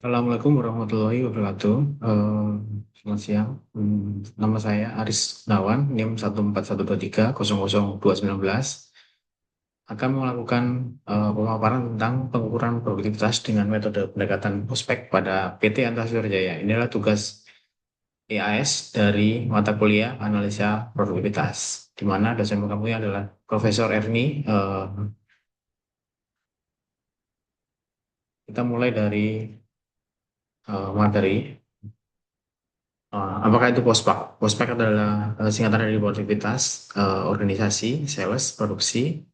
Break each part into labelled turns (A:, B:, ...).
A: Assalamualaikum warahmatullahi wabarakatuh. Selamat siang. Nama saya Aris Nawan, NIM 14123002911. Akan melakukan pemaparan tentang pengukuran produktivitas dengan metode pendekatan prospek pada PT Antasura Jaya. Inilah tugas EAS dari mata kuliah analisa produktivitas, di mana dosen kami adalah Profesor Erni. Kita mulai dari materi. Apakah itu Pospak? Pospak adalah singkatan dari produktivitas, organisasi, sales, produksi,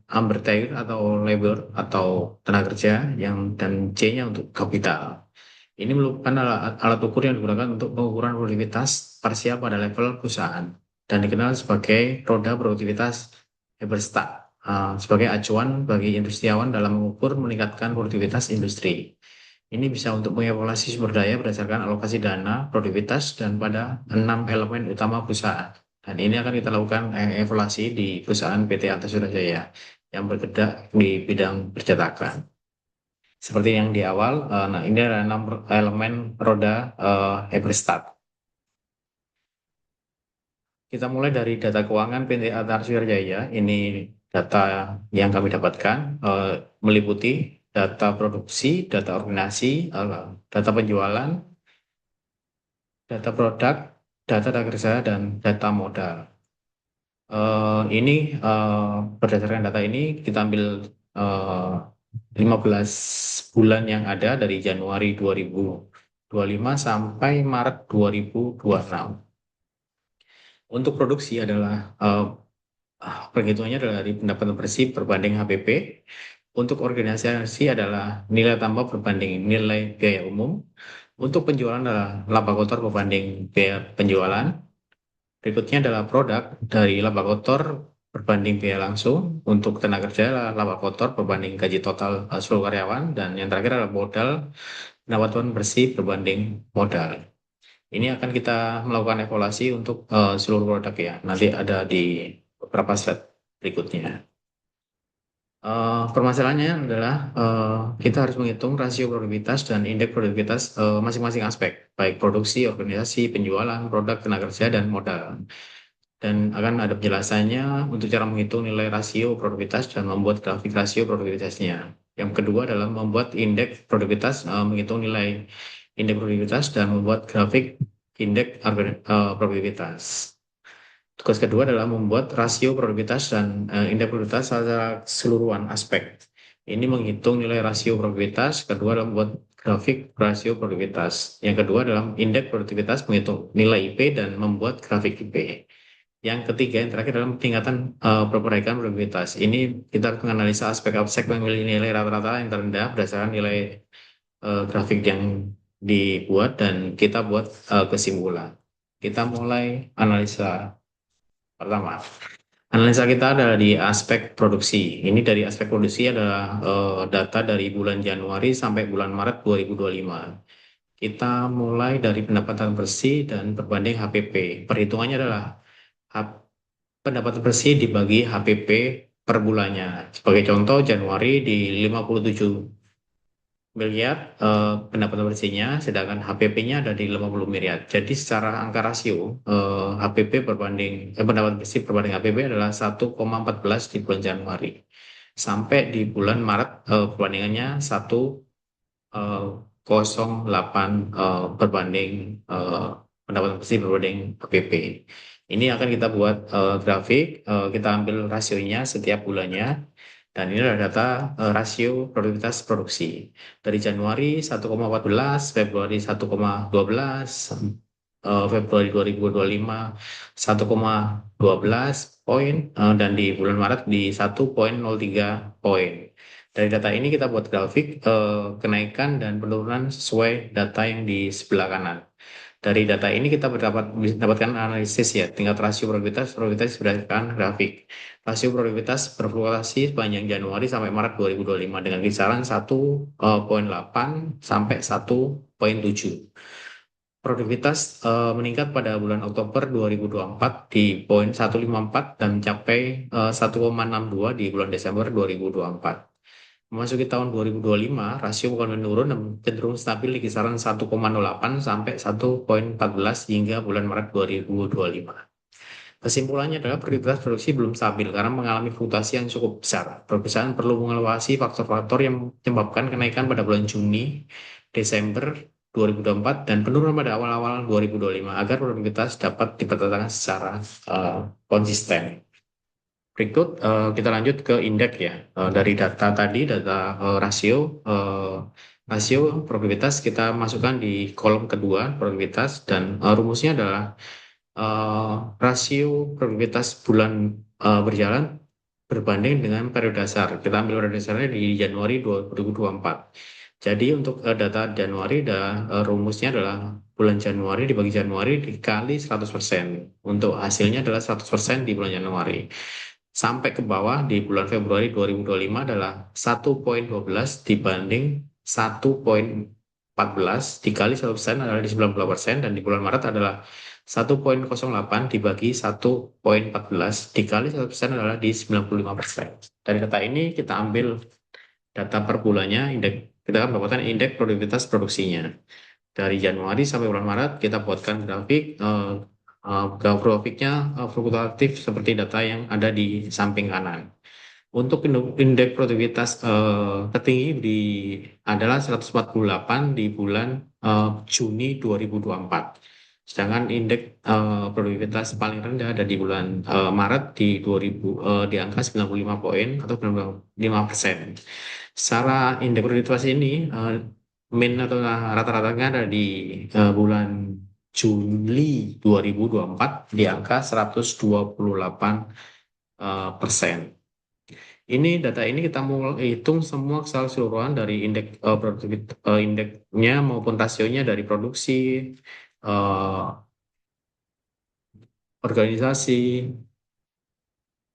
A: Ambertair atau labor atau tenaga kerja yang dan C-nya untuk kapital. Ini merupakan alat ukur yang digunakan untuk pengukuran produktivitas parsial pada level perusahaan dan dikenal sebagai roda produktivitas Eberstadt, sebagai acuan bagi industriawan dalam mengukur meningkatkan produktivitas industri. Ini bisa untuk mengevaluasi sumber daya berdasarkan alokasi dana, produktivitas, dan pada 6 elemen utama perusahaan. Dan ini akan kita lakukan evaluasi di perusahaan PT Antasura Jaya yang bergerak di bidang percetakan. Seperti yang di awal, nah ini adalah 6 elemen roda Eberstadt. Kita mulai dari data keuangan PT Antasura Jaya. Ini data yang kami dapatkan meliputi data produksi, data organisasi, data penjualan, data produk, data kerja, dan data modal. Ini berdasarkan data ini kita ambil eh, 15 bulan yang ada dari Januari 2025 sampai Maret 2026. Untuk produksi adalah perhitungannya adalah dari pendapatan bersih berbanding HPP. Untuk organisasi adalah nilai tambah berbanding nilai biaya umum. Untuk penjualan adalah laba kotor berbanding biaya penjualan. Berikutnya adalah produk dari laba kotor berbanding biaya langsung. Untuk tenaga kerja adalah laba kotor berbanding gaji total seluruh karyawan. Dan yang terakhir adalah modal pendapatan bersih berbanding modal. Ini akan kita melakukan evaluasi untuk seluruh produk ya. Nanti ada di beberapa slide berikutnya. Permasalahannya adalah kita harus menghitung rasio produktivitas dan indeks produktivitas masing-masing aspek, baik produksi, organisasi, penjualan, produk, tenaga kerja, dan modal. Dan akan ada penjelasannya untuk cara menghitung nilai rasio produktivitas dan membuat grafik rasio produktivitasnya. Yang kedua adalah membuat indeks produktivitas, menghitung nilai indeks produktivitas dan membuat grafik indeks produktivitas. Tugas kedua adalah membuat rasio produktivitas dan indeks produktivitas secara keseluruhan aspek. Ini menghitung nilai rasio produktivitas. Kedua adalah membuat grafik rasio produktivitas. Yang kedua adalah indeks produktivitas menghitung nilai IP dan membuat grafik IP. Yang ketiga, yang terakhir adalah peningkatan perbaikan produktivitas. Ini kita harus menganalisa aspek-aspek memilih nilai rata-rata yang terendah berdasarkan nilai grafik yang dibuat dan kita buat kesimpulan. Kita mulai analisa. Pertama, analisa kita adalah di aspek produksi. Ini dari aspek produksi adalah data dari bulan Januari sampai bulan Maret 2025. Kita mulai dari pendapatan bersih dan berbanding HPP. Perhitungannya adalah pendapatan bersih dibagi HPP per bulannya. Sebagai contoh, Januari di 57 miliar pendapatan bersihnya, sedangkan HPP-nya ada di 50 miliar. Jadi secara angka rasio HPP berbanding pendapatan bersih berbanding HPP adalah 1,14 di bulan Januari. Sampai di bulan Maret perbandingannya 1,08 berbanding pendapatan bersih berbanding HPP. Ini akan kita buat grafik, kita ambil rasionya setiap bulannya. Dan ini adalah data rasio produktivitas produksi. Dari Januari 1,14, Februari 1,12, Februari 2025 1,12 poin, dan di bulan Maret di 1,03 poin. Dari data ini kita buat grafik kenaikan dan penurunan sesuai data yang di sebelah kanan. Dari data ini kita mendapatkan analisis ya tingkat rasio produktivitas berdasarkan grafik. Rasio produktivitas berfluktuasi sepanjang Januari sampai Maret 2025 dengan kisaran 1,8 sampai 1,7. Produktivitas meningkat pada bulan Oktober 2024 di poin 154 dan mencapai 1,62 di bulan Desember 2024. Memasuki tahun 2025, rasio bukan menurun dan cenderung stabil di kisaran 1,08 sampai 1,14 hingga bulan Maret 2025. Kesimpulannya adalah produktivitas produksi belum stabil karena mengalami fluktuasi yang cukup besar. Perusahaan perlu mengevaluasi faktor-faktor yang menyebabkan kenaikan pada bulan Juni, Desember 2024 dan penurunan pada awal-awal 2025 agar produktivitas dapat dipertahankan secara konsisten. Berikut kita lanjut ke indeks ya. Dari data tadi, data rasio produktivitas kita masukkan di kolom kedua produktivitas dan rumusnya adalah rasio produktivitas bulan berjalan berbanding dengan periode dasar. Kita ambil periode dasarnya di Januari 2024. Jadi untuk data Januari, rumusnya adalah bulan Januari dibagi Januari dikali 100%. Untuk hasilnya adalah 100% di bulan Januari. Sampai ke bawah di bulan Februari 2025 adalah 1,12 dibanding 1,14 dikali 100% adalah di 90% dan di bulan Maret adalah 1,08 dibagi 1,14 dikali 100% adalah di 95%. Dari data ini kita ambil data per bulannya, kita akan mendapatkan indeks produktivitas produksinya. Dari Januari sampai bulan Maret kita buatkan grafik, grafiknya fluktuatif seperti data yang ada di samping kanan. Untuk indeks produktivitas tertinggi adalah 148 di bulan Juni 2024. Sedangkan indeks produktivitas paling rendah ada di bulan Maret di angka 95 poin atau 95%. Secara indeks produktivitas ini min atau rata-ratanya ada di bulan Juli 2024 di angka 128 persen. Ini data ini kita mau hitung semua keseluruhan dari indeks indeksnya maupun rasionya dari produksi, organisasi,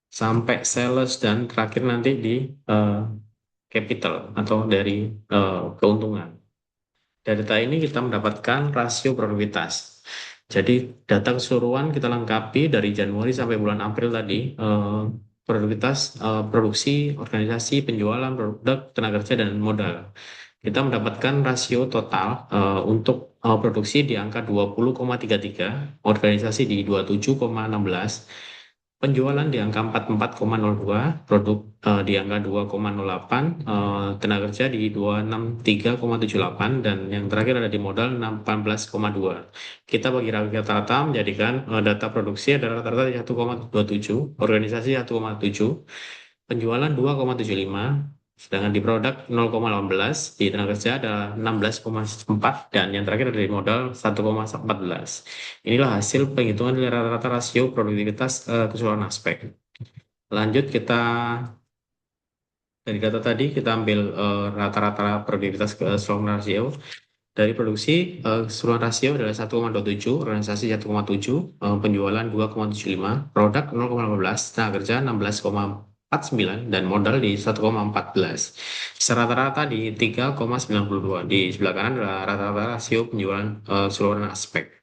A: sampai sales dan terakhir nanti di capital atau dari keuntungan. Dari data ini kita mendapatkan rasio produktivitas. Jadi data keseluruhan kita lengkapi dari Januari sampai bulan April tadi, produktivitas, produksi, organisasi, penjualan, produk, tenaga kerja, dan modal. Kita mendapatkan rasio total untuk produksi di angka 20,33, organisasi di 27,16, penjualan di angka 44,02, produk di angka 2,08, tenaga kerja di 263,78, dan yang terakhir ada di modal 18,2. Kita bagi rata-rata menjadikan data produksi adalah rata-rata 1,27, organisasi 1,7, penjualan 2,75, sedangkan di produk 0,18, di tenaga kerja ada 16,4, dan yang terakhir ada di modal 1,14. Inilah hasil penghitungan dari rata-rata rasio produktivitas keseluruhan aspek. Lanjut kita dari data tadi kita ambil rata-rata produktivitas keseluruhan rasio. Dari produksi keseluruhan rasio adalah 1,27, organisasi 1,7, penjualan 2,75, produk 0,15, tenaga kerja 16,49, dan modal di 1,14. Rata-rata di 3,92. Di sebelah kanan adalah rata-rata rasio penjualan keseluruhan aspek.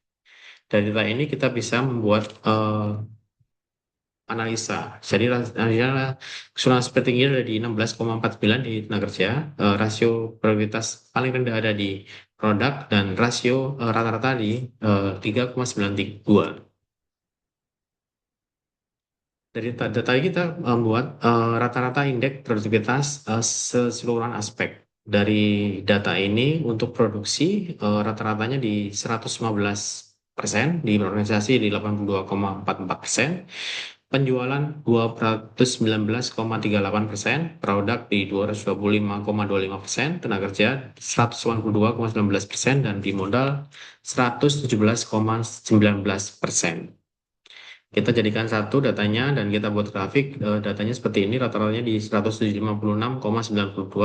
A: Dari data ini kita bisa membuat analisa. Jadi keseluruhan aspek tinggi ada di 16,49 di tenaga kerja, rasio produktivitas paling rendah ada di produk, dan rasio rata-rata di 3,92. Dari data ini kita membuat rata-rata indeks produktivitas keseluruhan aspek. Dari data ini untuk produksi rata-ratanya di 115%, di organisasi di 82,44%, penjualan 219,38%, produk di 225,25%, tenaga kerja 182,19%, dan di modal 117,19%. Kita jadikan satu datanya dan kita buat grafik. Datanya seperti ini, rata-ratanya di 156,92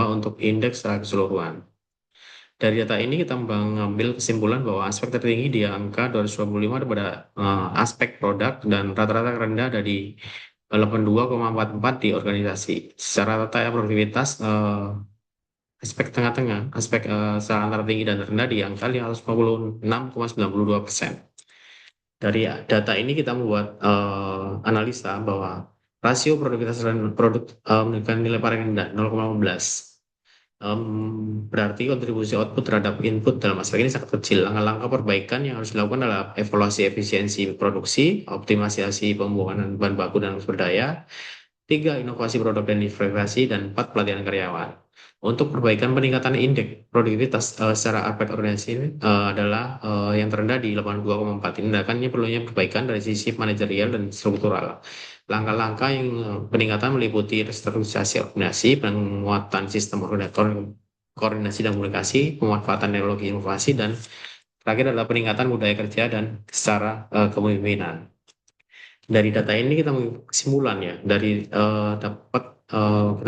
A: untuk indeks secara keseluruhan. Dari data ini kita mengambil kesimpulan bahwa aspek tertinggi di angka 225 pada aspek produk dan rata-rata rendah ada di 82,44 di organisasi. Secara rata produktivitas aspek tengah-tengah, aspek secara antara tinggi dan rendah di angka 556,92%. Dari data ini kita membuat analisa bahwa rasio produktivitas dan produk menunjukkan nilai paling rendah 0,15. Berarti kontribusi output terhadap input dalam aspek ini sangat kecil. Langkah-langkah perbaikan yang harus dilakukan adalah evaluasi efisiensi produksi, optimalisasi pembuangan bahan baku dan sumber daya, tiga, inovasi produk dan diferensiasi, dan empat, pelatihan karyawan. Untuk perbaikan peningkatan indeks produktivitas secara aspek organisasi ini adalah yang terendah di 82,4. Tindakannya perlunya perbaikan dari sisi manajerial dan struktural. Langkah-langkah yang peningkatan meliputi restrukturisasi organisasi, penguatan sistem koordinasi dan komunikasi, pemanfaatan teknologi inovasi, dan terakhir adalah peningkatan budaya kerja dan secara kepemimpinan. Dari data ini kita kesimpulan ya, dari kita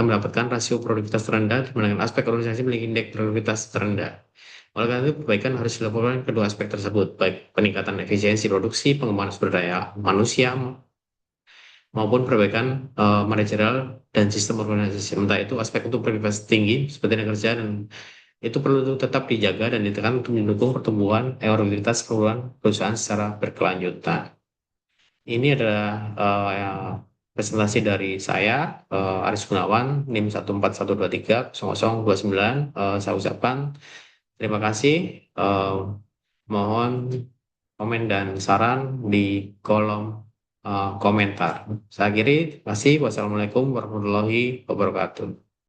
A: mendapatkan rasio produktivitas terendah dengan aspek organisasi memiliki indeks produktivitas terendah. Oleh karena itu, perbaikan harus dilakukan kedua aspek tersebut, baik peningkatan efisiensi produksi, pengembangan sumber daya manusia, maupun perbaikan manajerial dan sistem organisasi. Sementara itu, aspek untuk produktivitas tinggi seperti tenaga kerja dan itu perlu tetap dijaga dan ditekan untuk mendukung pertumbuhan produktivitas perusahaan secara berkelanjutan. Ini adalah presentasi dari saya, Aris Gunawan, NIM 141230029. Saya ucapkan terima kasih. Eh, Mohon komen dan saran di kolom komentar. Saya akhiri, terima kasih. Wassalamualaikum warahmatullahi wabarakatuh.